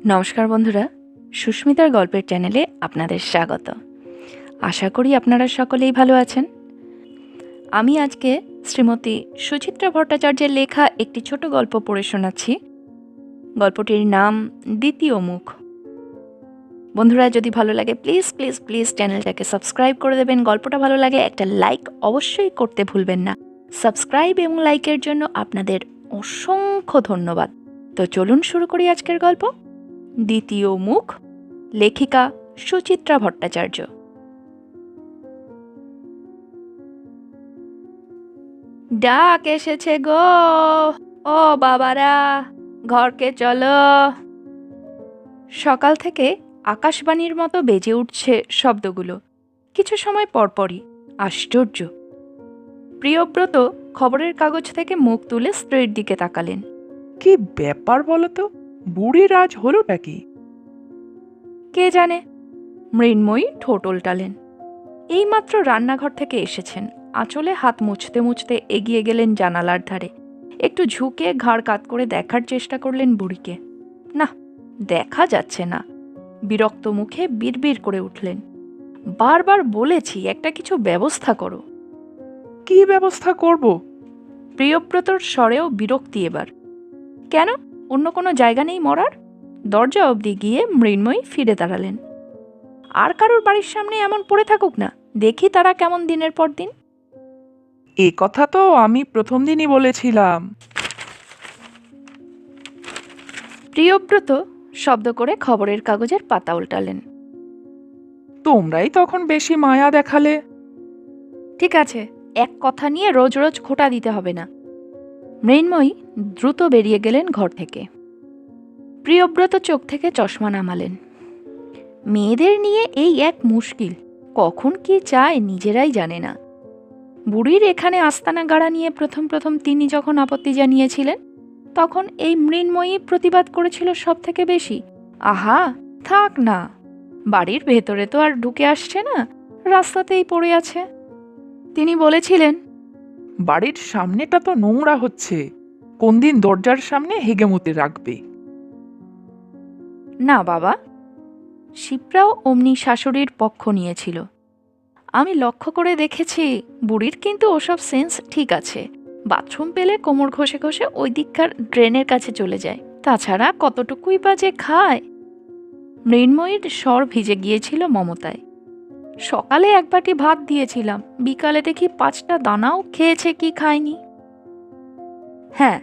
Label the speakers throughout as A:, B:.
A: নমস্কার বন্ধুরা, সুস্মিতার গল্পের চ্যানেলে আপনাদের স্বাগত। আশা করি আপনারা সকলেই ভালো আছেন। আমি আজকে শ্রীমতী সুচিত্রা ভট্টাচার্যের লেখা একটি ছোট গল্প পড়ে শোনাচ্ছি। গল্পটির নাম দ্বিতীয় মুখ। বন্ধুরা, যদি ভালো লাগে প্লিজ প্লিজ প্লিজ চ্যানেলটাকে সাবস্ক্রাইব করে দেবেন। গল্পটা ভালো লাগে একটা লাইক অবশ্যই করতে ভুলবেন না। সাবস্ক্রাইব এবং লাইকের জন্য আপনাদের অসংখ্য ধন্যবাদ। তো চলুন শুরু করি আজকের গল্প। দ্বিতীয় মুখ, লেখিকা সুচিত্রা ভট্টাচার্য। ডাক এসেছে গো, ও বাবারা, ঘরকে চলো। সকাল থেকে আকাশবাণীর মতো বেজে উঠছে শব্দগুলো, কিছু সময় পরপরই। আশ্চর্য! প্রিয়ব্রত খবরের কাগজ থেকে মুখ তুলে স্ত্রীর দিকে তাকালেন।
B: কি ব্যাপার বলো তো, বুড়ির আজ হলোটা কি?
A: কে জানে, মৃন্ময়ী ঠোঁট উল্টালেন। এইমাত্র রান্নাঘর থেকে এসেছেন। আঁচলে হাত মুছতে মুছতে এগিয়ে গেলেন জানালার ধারে। একটু ঝুঁকে ঘাড় কাত করে দেখার চেষ্টা করলেন বুড়িকে। না, দেখা যাচ্ছে না। বিরক্ত মুখে বিড়বিড় করে উঠলেন, বারবার বলেছি একটা কিছু ব্যবস্থা করো।
B: কি ব্যবস্থা করব?
A: প্রিয়ব্রতর স্বরেও বিরক্তি এবার। কেন, অন্য কোনো জায়গা নেই মরার? দরজা অবধি গিয়ে মৃন্ময়ী ফিরে দাঁড়ালেন। আর কারোর বাড়ির সামনে এমন পড়ে থাকুক না, দেখি তারা কেমন দিনের পর দিন।
B: এ কথা তো আমি প্রথম দিনই বলেছিলাম।
A: প্রিয়ব্রত শব্দ করে খবরের কাগজের পাতা উল্টালেন।
B: তোমরাই তখন বেশি মায়া দেখালে।
A: ঠিক আছে, এক কথা নিয়ে রোজ রোজ খোঁটা দিতে হবে না। মৃন্ময়ী দ্রুত বেরিয়ে গেলেন ঘর থেকে। প্রিয়ব্রত চোখ থেকে চশমা নামালেন। মেয়েদের নিয়ে এই এক মুশকিল, কখন কি চায় নিজেরাই জানে না। বুড়ির এখানে আস্তানা গাড়া নিয়ে প্রথম প্রথম তিনি যখন আপত্তি জানিয়েছিলেন, তখন এই মৃন্ময়ী প্রতিবাদ করেছিল সব থেকে বেশি। আহা, থাক না, বাড়ির ভেতরে তো আর ঢুকে আসছে না, রাস্তাতেই পড়ে আছে। তিনি বলেছিলেন,
B: বাড়ির সামনেটা তো নোংরা হচ্ছে, কোন দিন দরজার সামনে হেগেমতে রাখবে?
A: না বাবা, শিপ্রাও অমনি শাশুড়ির পক্ষ নিয়েছিল। আমি লক্ষ্য করে দেখেছি, বুড়ির কিন্তু ওসব সেন্স ঠিক আছে। বাথরুম পেলে কোমর ঘষে ঘষে ওই দিককার ড্রেনের কাছে চলে যায়। তাছাড়া কতটুকুই বা যে খায়। মৃন্ময়ীর স্বর ভিজে গিয়েছিল মমতায়। সকালে এক বাটি ভাত দিয়েছিলাম, বিকালে দেখি 5টা দানাও খেয়েছে কি খায়নি। হ্যাঁ,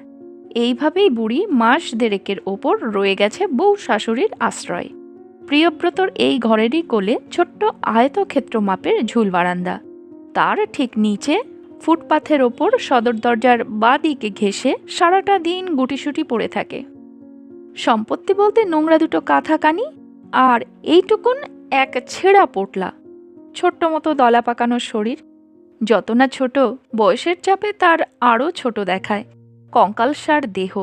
A: এইভাবেই বুড়ি মাস দেড়েকের ওপর রয়ে গেছে বউ শাশুড়ির আশ্রয়। প্রিয়ব্রতর এই ঘরেরই কোলে ছোট্ট আয়তক্ষেত্র মাপের ঝুল বারান্দা। তার ঠিক নিচে ফুটপাথের ওপর সদর দরজার বাঁ দিকে ঘেঁষে সারাটা দিন গুটিসুটি পড়ে থাকে। সম্পত্তি বলতে নোংরা দুটো কাঁথা কানি আর এইটুকুন এক ছেঁড়া পোটলা। ছোট্ট মতো দলা পাকানো শরীর, যত না ছোট, বয়সের চাপে তার আরও ছোট দেখায়। কঙ্কালসার দেহ,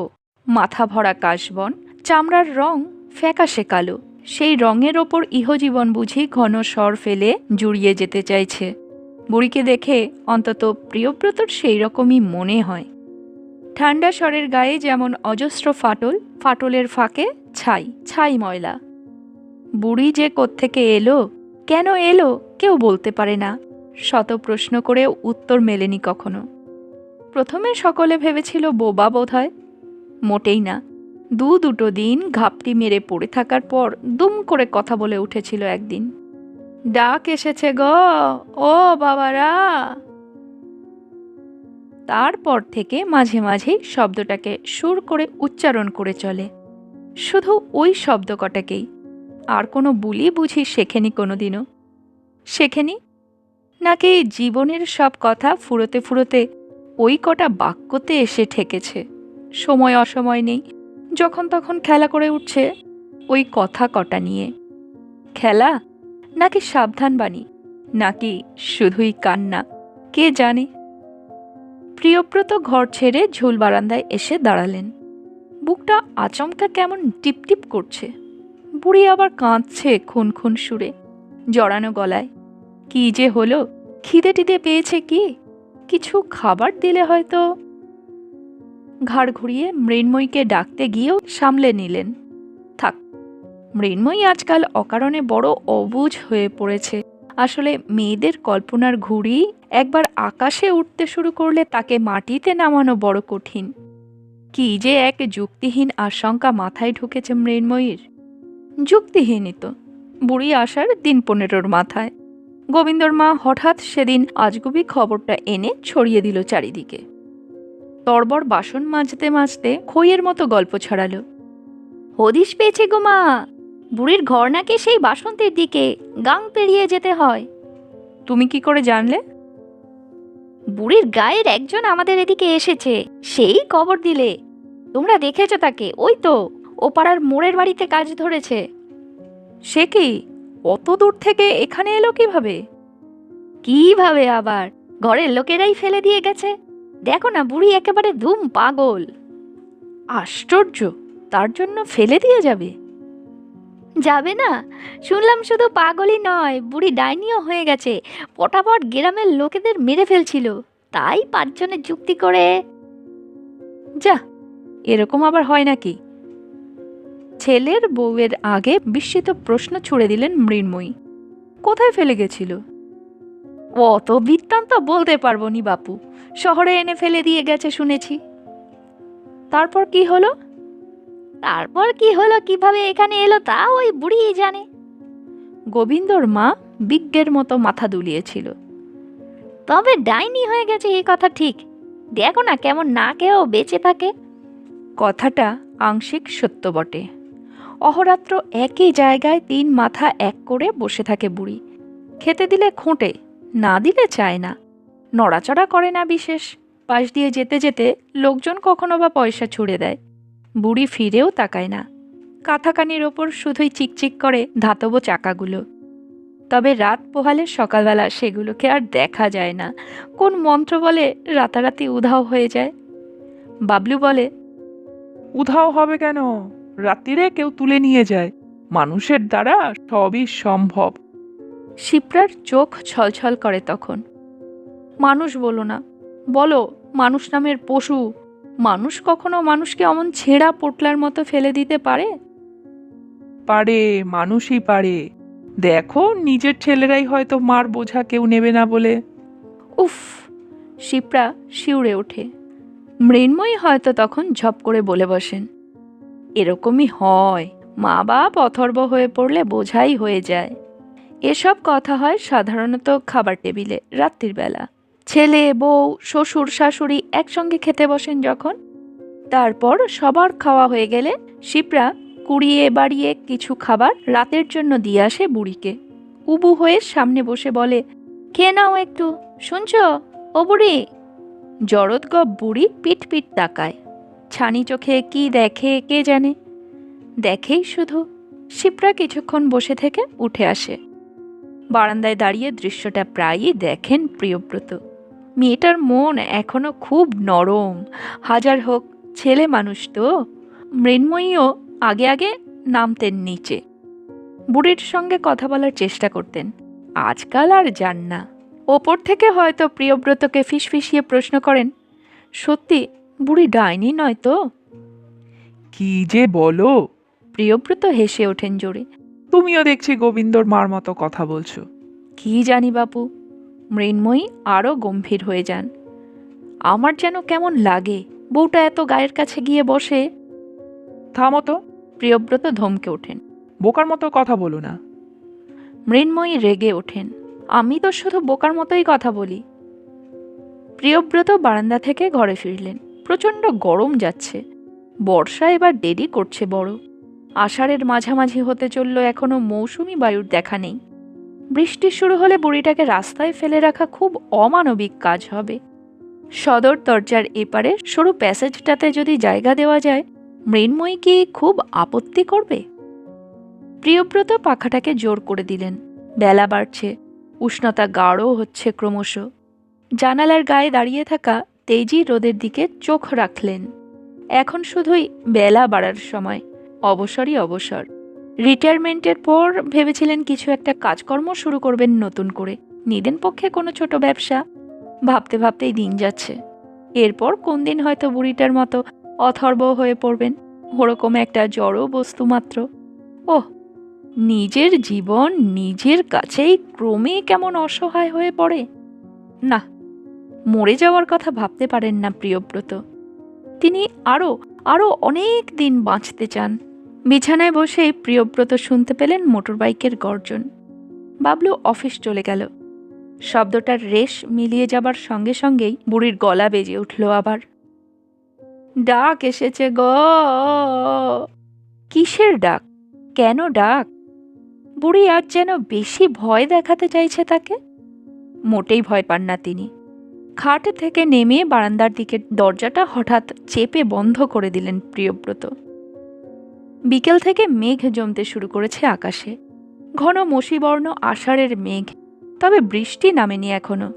A: মাথা ভরা কাশবন, চামড়ার রং ফ্যাকাশে কালো। সেই রঙের ওপর ইহজীবন বুঝি ঘন স্বর ফেলে জুড়িয়ে যেতে চাইছে। বুড়িকে দেখে অন্তত প্রিয়ব্রতর সেই রকমই মনে হয়। ঠান্ডা স্বরের গায়ে যেমন অজস্র ফাটল, ফাটলের ফাঁকে ছাই ছাই ময়লা। বুড়ি যে কোত্থেকে এলো, কেন এলো, কেউ বলতে পারে না। শত প্রশ্ন করেও উত্তর মেলেনি কখনো। প্রথমে সকলে ভেবেছিল বোবা বোধ হয়, মোটেই না। দুটো দিন ঘাপটি মেরে পড়ে থাকার পর দুম করে কথা বলে উঠেছিল একদিন, ডাক এসেছে গো, ও বাবারা। তারপর থেকে মাঝে মাঝেই শব্দটাকে সুর করে উচ্চারণ করে চলে, শুধু ওই শব্দ কটাকেই। আর কোনো বুলি বুঝি শেখেনি কোনোদিনও। শেখেনি নাকি জীবনের সব কথা ফুরোতে ফুরোতে ওই কটা বাক্যতে এসে ঠেকেছে। সময় অসময় নেই, যখন তখন খেলা করে উঠছে ওই কথা কটা নিয়ে। খেলা নাকি সাবধান বাণী, নাকি শুধুই কান্না, কে জানে। প্রিয়ব্রত ঘর ছেড়ে ঝুল বারান্দায় এসে দাঁড়ালেন। বুকটা আচমকা কেমন টিপটিপ করছে। বুড়ি আবার কাঁদছে খুন খুন সুরে, জড়ানো গলায়। কি যে হলো, খিদে টিদে পেয়েছে কি? কিছু খাবার দিলে হয়তো। ঘাড় ঘুরিয়ে মৃন্ময়ীকে ডাকতে গিয়েও সামলে নিলেন। থাক, মৃন্ময়ী আজকাল অকারণে বড় অবুঝ হয়ে পড়েছে। আসলে মেয়েদের কল্পনার ঘুড়ি একবার আকাশে উঠতে শুরু করলে তাকে মাটিতে নামানো বড় কঠিন। কি যে এক যুক্তিহীন আশঙ্কা মাথায় ঢুকেছে মৃন্ময়ীর। যুক্তিহীনই তো। বুড়ি আসার দিন 15 মাথায় গোবিন্দর মা হঠাৎ সেদিন আজগুবি খবরটা এনে ছড়িয়ে দিল চারিদিকে। তরবর বাসন মাজতে মাজতে খইয়ের মতো গল্প ছড়ালো। হদিশ পেয়েছে গো মা, বুড়ির ঘর নাকি সেই বাসন্তীর দিকে, গাং পেরিয়ে যেতে হয়। তুমি কি করে জানলে? বুড়ির গায়ের একজন আমাদের এদিকে এসেছে, সেই খবর দিলে। তোমরা দেখেছো তাকে? ওই তো ও পাড়ার মোড়ের বাড়িতে কাজ ধরেছে। সে কি অত দূর থেকে এখানে এলো কিভাবে? কিভাবে আবার, ঘরের লোকেরাই ফেলে দিয়ে গেছে। দেখো না, বুড়ি একেবারে ধুম পাগল। আশ্চর্য, তার জন্য ফেলে দিয়ে যাবে? যাবে না, শুনলাম শুধু পাগলই নয়, বুড়ি ডাইনিও হয়ে গেছে। পটাপট গ্রামের লোকেদের মেরে ফেলছিল, তাই 5 জনের যুক্তি করে। যা, এরকম আবার হয় নাকি? ছেলের বউয়ের আগে বিস্মিত প্রশ্ন ছুড়ে দিলেন মৃন্ময়ী। কোথায় ফেলে গেছিল? অত বৃত্তান্ত বলতে পারবো নি বাপু, শহরে এনে ফেলে দিয়ে গেছে শুনেছি। তারপর কি হলো? তারপর কি হলো, কিভাবে এখানে এলো তা ওই বুড়িই জানে। গোবিন্দর মা বিজ্ঞের মতো মাথা দুলিয়েছিল। তবে ডাইনি হয়ে গেছে এই কথা ঠিক। দেখো না কেমন না কেউ বেঁচে থাকে। কথাটা আংশিক সত্য বটে। অহরাত্র একই জায়গায় 3 মাথা এক করে বসে থাকে বুড়ি। খেতে দিলে খোঁটে, না দিলে চায় না, নড়াচড়া করে না বিশেষ। পাশ দিয়ে যেতে যেতে লোকজন কখনো বা পয়সা ছুড়ে দেয়, বুড়ি ফিরেও তাকায় না। কাঁথাকানির ওপর শুধুই চিকচিক করে ধাতব চাকাগুলো। তবে রাত পোহালে সকালবেলা সেগুলোকে আর দেখা যায় না। কোন মন্ত্র বলে রাতারাতি উধাও হয়ে যায়। বাবলু বলে,
B: উধাও হবে কেন? রাত্রিরে কেউ তুলে নিয়ে যায়, মানুষের দ্বারা সবই সম্ভব।
A: শিপ্রার চোখ ছলছল করে তখন। মানুষ বলো না, বলো মানুষ নামের পশু। মানুষ কখনো মানুষকে অমন ছেঁড়া পোটলার মতো ফেলে দিতে পারে?
B: পারে, মানুষই পারে। দেখো, নিজের ছেলেরাই হয়তো মার বোঝা কেউ নেবে না বলে।
A: উফ! শিপ্রা শিউরে ওঠে। মৃন্ময়ী হয়তো তখন ঝপ করে বলে বসেন, এরকমই হয়, মা বাপ অথর্ব হয়ে পড়লে বোঝাই হয়ে যায়। এসব কথা হয় সাধারণত খাবার টেবিলে রাত্রির বেলা। ছেলে বউ শ্বশুর শাশুড়ি একসঙ্গে খেতে বসেন যখন। তারপর সবার খাওয়া হয়ে গেলে শিপ্রা কুড়িয়ে বাড়িয়ে কিছু খাবার রাতের জন্য দিয়ে আসে বুড়িকে। উবু হয়ে সামনে বসে বলে, খেয়ে নাও একটু, শুনছো ও বুড়ি? জরদগপ বুড়ি পিট পিট তাকায়। ছানি চোখে কি দেখে কে জানে। দেখেই শুধু। শিপ্রা কিছুক্ষণ বসে থেকে উঠে আসে। বারান্দায় দাঁড়িয়ে দৃশ্যটা প্রায়ই দেখেন প্রিয়ব্রত। মেয়েটার মন এখনো খুব নরম। হাজার হোক ছেলে মানুষ তো। মৃন্ময়ীও আগে আগে নামতেন নিচে, বুড়ির সঙ্গে কথা বলার চেষ্টা করতেন। আজকাল আর যান না। ওপর থেকে হয়তো প্রিয়ব্রতকে ফিসফিসিয়ে প্রশ্ন করেন, সত্যি বুড়ি ডাইনি নয় তো?
B: কি যে বলো!
A: প্রিয়ব্রত হেসে ওঠেন জোরে।
B: তুমিও দেখছি গোবিন্দর মার মতো কথা বলছো।
A: কি জানি বাপু। মৃন্ময়ী আরও গম্ভীর হয়ে যান। আমার যেন কেমন লাগে, বউটা এত গায়ের কাছে গিয়ে বসে।
B: থামো তো,
A: প্রিয়ব্রত ধমকে ওঠেন।
B: বোকার মতো কথা বলো না।
A: মৃন্ময়ী রেগে ওঠেন, আমি তো শুধু বোকার মতোই কথা বলি। প্রিয়ব্রত বারান্দা থেকে ঘরে ফিরলেন। প্রচণ্ড গরম যাচ্ছে। বর্ষা এবার দেরি করছে বড়। আষাঢ়ের মাঝামাঝি হতে চলল, এখনো মৌসুমি বায়ুর দেখা নেই। বৃষ্টি শুরু হলে বুড়িটাকে রাস্তায় ফেলে রাখা খুব অমানবিক কাজ হবে। সদর দরজার এপারে সরু প্যাসেজটাতে যদি জায়গা দেওয়া যায়, মৃন্ময়ী কি খুব আপত্তি করবে? প্রিয়ব্রত পাখাটাকে জোর করে দিলেন। বেলা বাড়ছে, উষ্ণতা গাঢ় হচ্ছে ক্রমশ। জানালার গায়ে দাঁড়িয়ে থাকা তেজি রোদের দিকে চোখ রাখলেন। এখন শুধুই বেলা বাড়ার সময়, অবসরই অবসর। রিটায়ারমেন্টের পর ভেবেছিলেন কিছু একটা কাজকর্ম শুরু করবেন নতুন করে, নিদেন পক্ষে কোনো ছোট ব্যবসা। ভাবতে ভাবতেই দিন যাচ্ছে। এরপর কোন দিন হয়তো বুড়িটার মতো অথর্ব হয়ে পড়বেন, ওরকম একটা জড় বস্তু মাত্র। ওহ, নিজের জীবন নিজের কাছেই ক্রমে কেমন অসহায় হয়ে পড়ে। না, মরে যাওয়ার কথা ভাবতে পারেন না প্রিয়ব্রত। তিনি আরও আরও অনেক দিন বাঁচতে চান। বিছানায় বসে প্রিয়ব্রত শুনতে পেলেন মোটরবাইকের গর্জন। বাবলু অফিস চলে গেল। শব্দটার রেশ মিলিয়ে যাবার সঙ্গে সঙ্গেই বুড়ির গলা বেজে উঠল আবার। ডাক এসেছে গ। কিসের ডাক? কেন ডাক? বুড়ি আজ যেন বেশি ভয় দেখাতে চাইছে তাকে। মোটেই ভয় পান না তিনি। খাট থেকে নেমে বারান্দার দিকের দরজাটা হঠাৎ চেপে বন্ধ করে দিলেন প্রিয়ব্রত। বিকেল থেকে মেঘ জমতে শুরু করেছে আকাশে। ঘন মসিবর্ণ আষাঢ়ের মেঘ, তবে বৃষ্টি নামেনি এখনো।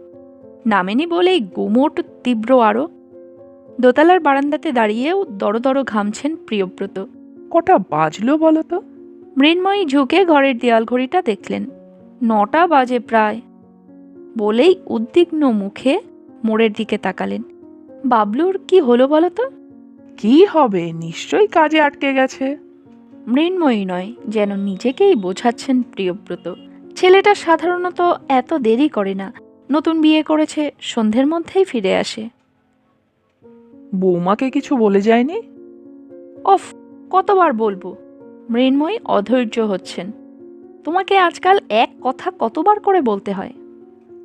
A: নামেনি বলেই গুমোট তীব্র আরো। দোতলার বারান্দাতে দাঁড়িয়েও দরদর ঘামছেন প্রিয়ব্রত।
B: কটা বাজলো বলো তো?
A: মৃন্ময়ী ঝুঁকে ঘরের দেয়াল ঘড়িটা দেখলেন। 9টা বাজে প্রায়। বলেই উদ্বিগ্ন মুখে মোড়ের দিকে তাকালেন। বাবলুর কি হলো বলো তো?
B: কি হবে, নিশ্চয়ই কাজে আটকে গেছে।
A: মৃন্ময়ী নয়, যেন নিজেকেই বোঝাচ্ছেন প্রিয়ব্রত। ছেলেটা সাধারণত এত দেরি করে না। নতুন বিয়ে করেছে, সন্ধ্যের মধ্যেই ফিরে আসে।
B: বৌমাকে কিছু বলে যায়নি?
A: অফ, কতবার বলবো? মৃন্ময়ী অধৈর্য হচ্ছেন। তোমাকে আজকাল এক কথা কতবার করে বলতে হয়?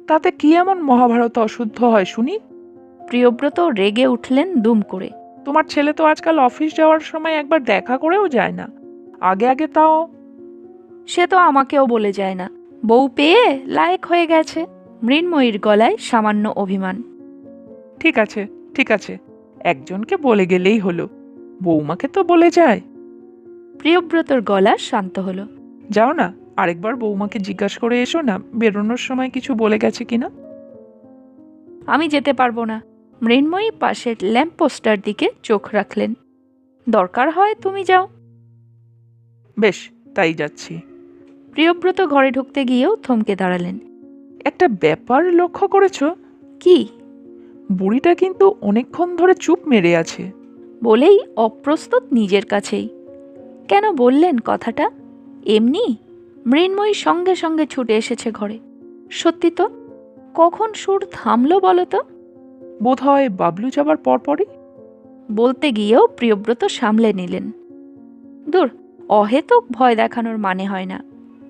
B: তাতে কি এমন মহাভারত অশুদ্ধ হয় শুনি?
A: প্রিয়ব্রত রেগে উঠলেন দুম করে।
B: তোমার ছেলে তো আজকাল অফিস যাওয়ার সময় একবার দেখা করেও যায় না। আগে আগে তাও।
A: সে তো আমাকেও বলে যায় না। বউ পেয়ে লায়েক হয়ে গেছে। মৃন্ময়ীর গলায় সামান্য অভিমান।
B: ঠিক আছে, ঠিক আছে, একজনকে বলে গেলেই হলো, বৌমাকে তো বলে যায়।
A: প্রিয়ব্রতর গলা শান্ত হলো।
B: যাও না, আরেকবার বৌমাকে জিজ্ঞাসা করে এসো না বেরোনোর সময় কিছু বলে গেছে কিনা।
A: আমি যেতে পারবো না। মৃন্ময়ী পাশের ল্যাম্পপোস্টার দিকে চোখ রাখলেন। দরকার হয় তুমি যাও।
B: বেশ, তাই যাচ্ছি।
A: প্রিয়ব্রত ঘরে ঢুকতে গিয়েও থমকে দাঁড়ালেন।
B: একটা ব্যাপার লক্ষ্য করেছো?
A: কি?
B: বুড়িটা কিন্তু অনেকক্ষণ ধরে চুপ মেরে আছে।
A: বলেই অপ্রস্তুত নিজের কাছেই। কেন বললেন কথাটা? এমনি? মৃন্ময়ী সঙ্গে সঙ্গে ছুটে এসেছে ঘরে। সত্যি তো, কখন সুর থামলো বলো তো?
B: বোধ হয় বাবলু যাবার পরপরই।
A: বলতে গিয়েও প্রিয়ব্রত সামলে নিলেন। দূর, অহেতুক ভয় দেখানোর মানে হয় না।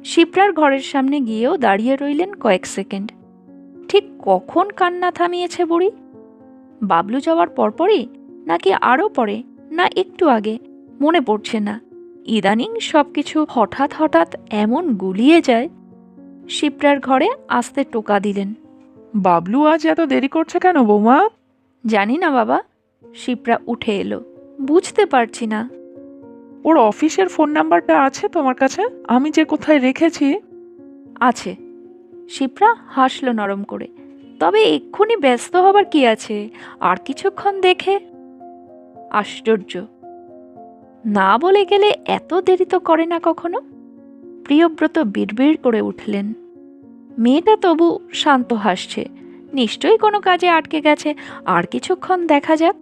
A: শিপ্রার ঘরের সামনে গিয়েও দাঁড়িয়ে রইলেন কয়েক সেকেন্ড। ঠিক কখন কান্না থামিয়েছে বুড়ি? বাবলু যাওয়ার পরপরই, নাকি আরও পরে, না একটু আগে? মনে পড়ছে না। ইদানিং সবকিছু হঠাৎ হঠাৎ এমন গুলিয়ে যায়। শিপ্রার ঘরে আসতে টোকা দিলেন।
B: বাবলু আজ এত দেরি করছে কেন বৌমা?
A: জানি না বাবা। শিপ্রা উঠে এলো। বুঝতে পারছি না।
B: ওর অফিসের ফোন নাম্বারটা আছে তোমার কাছে? আমি যে কোথায় রেখেছি।
A: আছে। শিপ্রা হাসল নরম করে। তবে এক্ষুনি ব্যস্ত হবার কি আছে? আর কিছুক্ষণ দেখে। আশ্চর্য, না বলে গেলে এত দেরি তো করে না কখনো। প্রিয়ব্রত বিড়বিড় করে উঠলেন। মেয়েটা তবু শান্ত হাসছে। নিশ্চয়ই কোনো কাজে আটকে গেছে, আর কিছুক্ষণ দেখা যাক।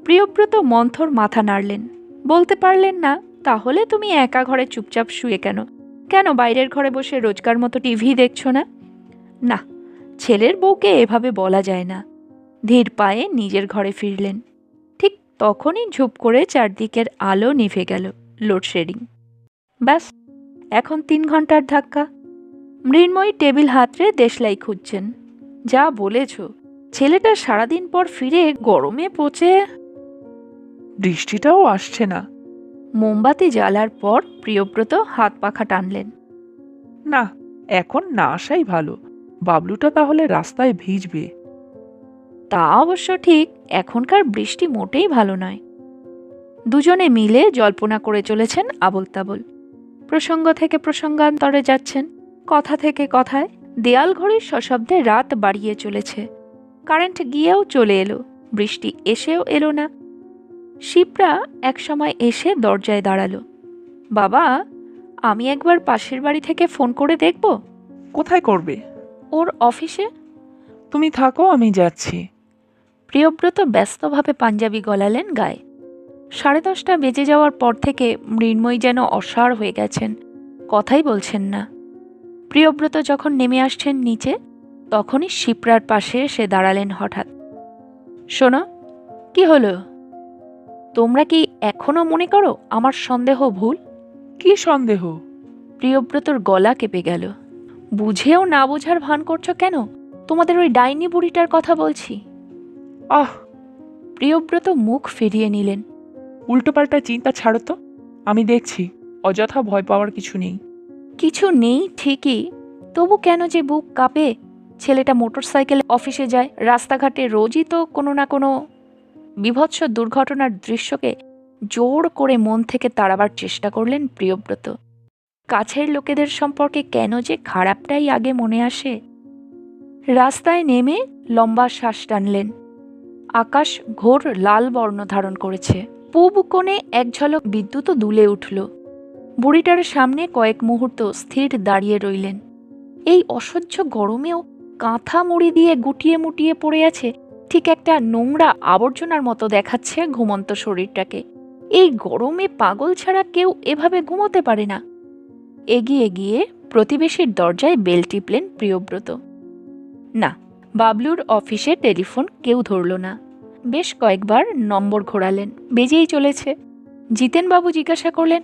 A: প্রিয়ব্রত মন্থর মাথা নাড়লেন। বলতে পারলেন না, তাহলে তুমি একা ঘরে চুপচাপ শুয়ে কেন? কেন বাইরের ঘরে বসে রোজকার মতো টিভি দেখছো না? না, ছেলের বউকে এভাবে বলা যায় না। ধীর পায়ে নিজের ঘরে ফিরলেন। ঠিক তখনই ঝুপ করে চারদিকের আলো নিভে গেল। লোডশেডিং। ব্যাস, এখন 3 ঘন্টার ধাক্কা। মৃন্ময়ী টেবিল হাতড়ে দেশলাই খুঁজছেন। যা বলেছ, ছেলেটা সারাদিন পর ফিরে গরমে পচে।
B: বৃষ্টিটাও আসছে না।
A: মোমবাতি জ্বালার পর প্রিয়ব্রত হাত পাখা টানলেন।
B: না, এখন না আসাই ভালো। বাবলুটা তাহলে রাস্তায় ভিজবে।
A: তা অবশ্য ঠিক, এখনকার বৃষ্টি মোটেই ভালো নয়। দুজনে মিলে জল্পনা করে চলেছেন আবোল তাবোল। প্রসঙ্গ থেকে প্রসঙ্গান্তরে যাচ্ছেন, কথা থেকে কথায়। দেয়াল ঘড়ির সশব্দে রাত বাড়িয়ে চলেছে। কারেন্ট গিয়েও চলে এলো, বৃষ্টি এসেও এলো না। শিপ্রা একসময় এসে দরজায় দাঁড়ালো। বাবা, আমি একবার পাশের বাড়ি থেকে ফোন করে দেখব।
B: কোথায় করবে?
A: ওর অফিসে।
B: তুমি থাকো, আমি যাচ্ছি।
A: প্রিয়ব্রত ব্যস্তভাবে পাঞ্জাবি গলালেন গায়ে। 10:30 বেজে যাওয়ার পর থেকে মৃন্ময়ী যেন অসাড় হয়ে গেছেন। কথাই বলছেন না। প্রিয়ব্রত যখন নেমে আসছেন নিচে, তখনই শিপ্রার পাশে এসে দাঁড়ালেন হঠাৎ। শোনো, কি হলো? তোমরা কি এখনো মনে করো আমার সন্দেহ ভুল?
B: কি সন্দেহ?
A: প্রিয়ব্রতর গলা কেঁপে গেল। বুঝেও না বোঝার ভান করছো কেন? তোমাদের ওই ডাইনি বুড়িটার কথা বলছি।
B: আহ,
A: প্রিয়ব্রত মুখ ফিরিয়ে নিলেন।
B: উল্টোপাল্টা চিন্তা ছাড়ো তো, আমি দেখছি। অযথা ভয় পাওয়ার কিছু নেই।
A: কিছু নেই ঠিকই, তবু কেন যে বুক কাঁপে? ছেলেটা মোটরসাইকেলে অফিসে যায়, রাস্তাঘাটে রোজই তো কোনো না কোনো বীভৎস দুর্ঘটনার দৃশ্যকে জোর করে মন থেকে তাড়াবার চেষ্টা করলেন প্রিয়ব্রত। কাছের লোকেদের সম্পর্কে কেন যে খারাপটাই আগে মনে আসে। রাস্তায় নেমে লম্বা শ্বাস টানলেন। আকাশ ঘোর লাল বর্ণ ধারণ করেছে। পূব কোণে এক ঝলক বিদ্যুৎও দুলে উঠল। বুড়িটার সামনে কয়েক মুহূর্ত স্থির দাঁড়িয়ে রইলেন। এই অসহ্য গরমেও কাঁথা মুড়ি দিয়ে গুটিয়ে মুটিয়ে পড়ে আছে, ঠিক একটা নোংরা আবর্জনার মতো দেখাচ্ছে ঘুমন্ত শরীরটাকে। এই গরমে পাগল ছাড়া কেউ এভাবে ঘুমোতে পারে না। এগিয়ে গিয়ে প্রতিবেশীর দরজায় বেল টিপলেন প্রিয়ব্রত। না, বাবলুর অফিসে টেলিফোন কেউ ধরল না। বেশ কয়েকবার নম্বর ঘোরালেন, বেজেই চলেছে। জিতেনবাবু জিজ্ঞাসা করলেন,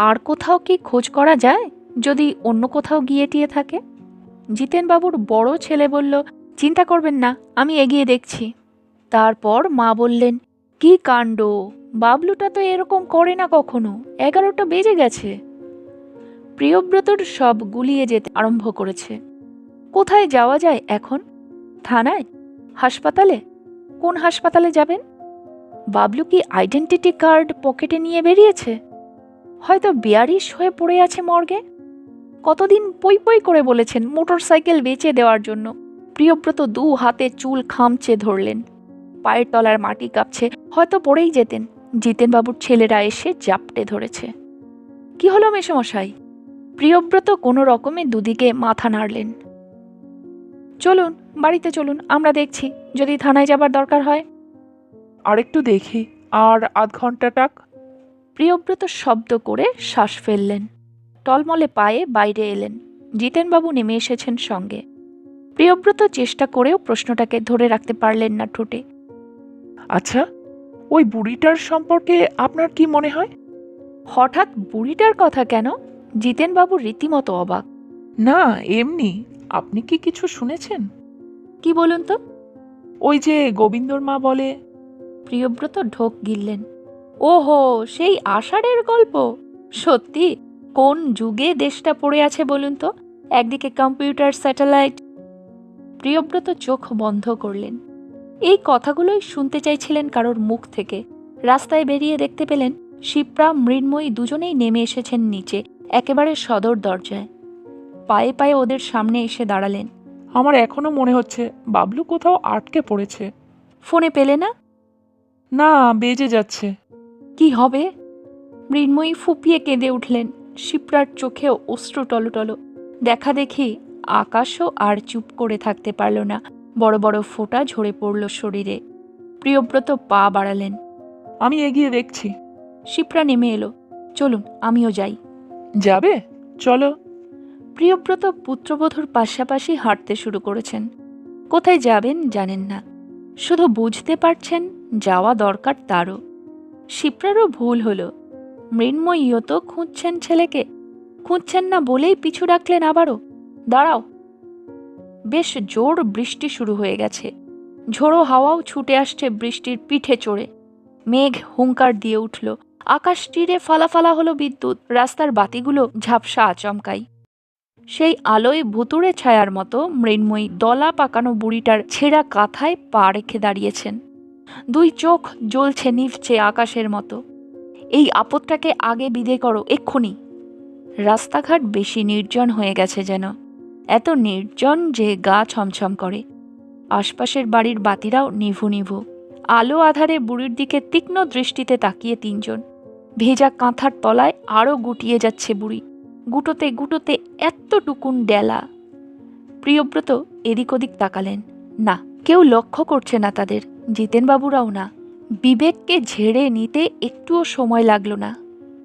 A: আর কোথাও কি খোঁজ করা যায়, যদি অন্য কোথাও গিয়ে টিয়ে থাকে? জিতেনবাবুর বড় ছেলে বলল, চিন্তা করবেন না, আমি এগিয়ে দেখছি। তারপর মা বললেন, কি কাণ্ড, বাবলুটা তো এরকম করে না কখনো, 11টা বেজে গেছে। প্রিয়ব্রতর সব গুলিয়ে যেতে আরম্ভ করেছে। কোথায় যাওয়া যায় এখন? থানায়? হাসপাতালে? কোন হাসপাতালে যাবেন? বাবলু কি আইডেন্টিটি কার্ড পকেটে নিয়ে বেরিয়েছে? হয়তো বেয়ারিশ হয়ে পড়ে আছে মর্গে। কতদিন পই পই করে বলেছেন মোটরসাইকেল বেচে দেওয়ার জন্য। প্রিয়ব্রত 2 হাতে চুল খামচে ধরলেন। পায়ের তলার মাটি কাঁপছে, হয়তো পড়েই যেতেন। জিতেনবাবুর ছেলেরা এসে জাপটে ধরেছে। কি হলো মেসোমশাই? প্রিয়ব্রত কোনো রকমে দুদিকে মাথা নাড়লেন। চলুন, বাড়িতে চলুন, আমরা দেখছি, যদি থানায় যাবার দরকার হয়।
B: আরেকটু দেখি, আর আধ ঘন্টা টাক।
A: প্রিয়ব্রত শব্দ করে শ্বাস ফেললেন। টলমলে পায়ে বাইরে এলেন। জিতেনবাবু নেমে এসেছেন সঙ্গে। প্রিয়ব্রত চেষ্টা করেও প্রশ্নটাকে ধরে রাখতে পারলেন না ঠোঁটে।
B: আচ্ছা, ওই বুড়িটার সম্পর্কে আপনার কি মনে হয়?
A: হঠাৎ বুড়িটার কথা কেন? জিতেনবাবু রীতিমতো অবাক।
B: না, এমনি। আপনি কি কিছু শুনেছেন?
A: কি বলুন তো?
B: ওই যে গোবিন্দর মা বলে।
A: প্রিয়ব্রত ঢোক গিললেন। ওহো, সেই আষাঢ়ের গল্প? সত্যি? কোন যুগে দেশটা পড়ে আছে বলুন তো? একদিকে কম্পিউটার, স্যাটেলাইট। প্রিয়ব্রত চোখ বন্ধ করলেন। এই কথাগুলোই শুনতে চাইছিলেন কারোর মুখ থেকে। রাস্তায় বেরিয়ে দেখতে পেলেন শিপ্রা, মৃন্ময়ী দুজনেই নেমে এসেছেন নিচে, একেবারে সদর দরজায়। পায়ে পায়ে ওদের সামনে এসে দাঁড়ালেন।
B: আমার এখনো মনে হচ্ছে বাবলু কোথাও আটকে পড়েছে।
A: ফোনে পেলে না?
B: না, বেজে যাচ্ছে।
A: কি হবে? মৃন্ময়ী ফুপিয়ে কেঁদে উঠলেন। শিপ্রার চোখেও অশ্রু টলটল। দেখা দেখি আকাশও আর চুপ করে থাকতে পারল না, বড় বড় ফোঁটা ঝরে পড়ল শরীরে। প্রিয়ব্রত পা বাড়ালেন।
B: আমি এগিয়ে দেখছি।
A: শিপ্রা নেমে এলো। চলুন, আমিও যাই।
B: যাবে? চলো।
A: প্রিয়ব্রত পুত্রবধূর পাশাপাশি হাঁটতে শুরু করেছেন। কোথায় যাবেন জানেন না, শুধু বুঝতে পারছেন যাওয়া দরকার তারও। শিপ্রারও ভুল হলো। মৃন্ময়ীও তো খুঁজছেন ছেলেকে। খুঁজছেন না বলেই পিছু ডাকলেন আবারও। দাঁড়াও। বেশ জোর বৃষ্টি শুরু হয়ে গেছে। ঝোড়ো হাওয়াও ছুটে আসছে বৃষ্টির পিঠে চড়ে। মেঘ হুঙ্কার দিয়ে উঠল। আকাশ তীরে ফালাফালা হলো বিদ্যুৎ। রাস্তার বাতিগুলো ঝাপসা আচমকাই। সেই আলোয় ভুতুড়ে ছায়ার মতো মৃন্ময়ী দলা পাকানো বুড়িটার ছেঁড়া কাঁথায় পা রেখে দাঁড়িয়েছেন। 2 চোখ জ্বলছে নিভছে আকাশের মতো। এই আপদটাকে আগে বিদায় করো, এক্ষুনি। রাস্তাঘাট বেশি নির্জন হয়ে গেছে যেন। এত নির্জন যে গা ছমছম করে। আশপাশের বাড়ির বাতিরাও নিভু নিভু। আলো আধারে বুড়ির দিকে তীক্ষ্ণ দৃষ্টিতে তাকিয়ে 3 জন। ভেজা কাঁথার তলায় আরও গুটিয়ে যাচ্ছে বুড়ি। গুটোতে গুটোতে এতটুকুন ডেলা। প্রিয়ব্রত এদিক ওদিক তাকালেন। না, কেউ লক্ষ্য করছে না তাদের। জিতেনবাবুরাও না। বিবেককে ঝেড়ে নিতে একটুও সময় লাগলো না।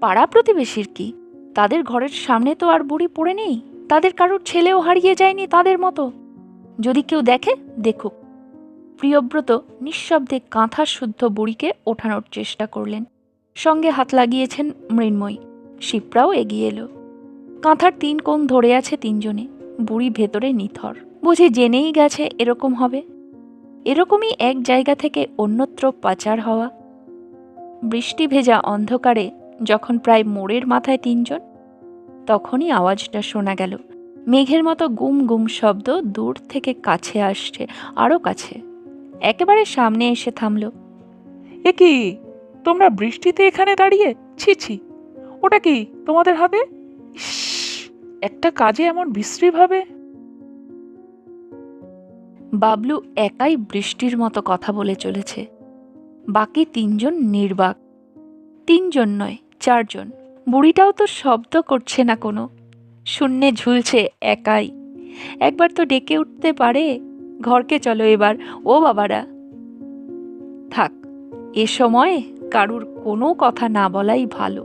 A: পাড়া প্রতিবেশীর কি? তাদের ঘরের সামনে তো আর বুড়ি পড়ে নেই, তাদের কারোর ছেলেও হারিয়ে যায়নি তাদের মতো। যদি কেউ দেখে, দেখুক। প্রিয়ব্রত নিঃশব্দে কাঁথা শুদ্ধ বুড়িকে ওঠানোর চেষ্টা করলেন। সঙ্গে হাত লাগিয়েছেন মৃন্ময়ী। শিপ্রাও এগিয়ে এলো। কাঁথার 3 কোণ ধরে আছে 3 জনে। বুড়ি ভেতরে নিথর। বুঝি জেনেই গেছে এরকম হবে। এরকমই এক জায়গা থেকে অন্যত্র পাচার হওয়া। বৃষ্টি ভেজা অন্ধকারে যখন প্রায় মোড়ের মাথায় 3 জন, তখনই আওয়াজটা শোনা গেল। মেঘের মতো গুম গুম শব্দ দূর থেকে কাছে আসছে, আরো কাছে, একেবারে সামনে এসে থামল।
B: এ কি, তোমরা বৃষ্টিতে এখানে দাঁড়িয়ে? ছি ছি, ওটা কি তোমাদের হাতে? ইস, একটা কাজে এমন বিশ্রীভাবে।
A: বাবলু একাই বৃষ্টির মতো কথা বলে চলেছে। বাকি 3 জন নির্বাক। 3 জন নয়, 4 জন। বুড়িটাও তো শব্দ করছে না কোনো, শূন্যে ঝুলছে একাই। একবার তো ডেকে উঠতে পারে, ঘরকে চলো এবার ও বাবারা। থাক, এ সময় কারুর কোনো কথা না বলাই ভালো।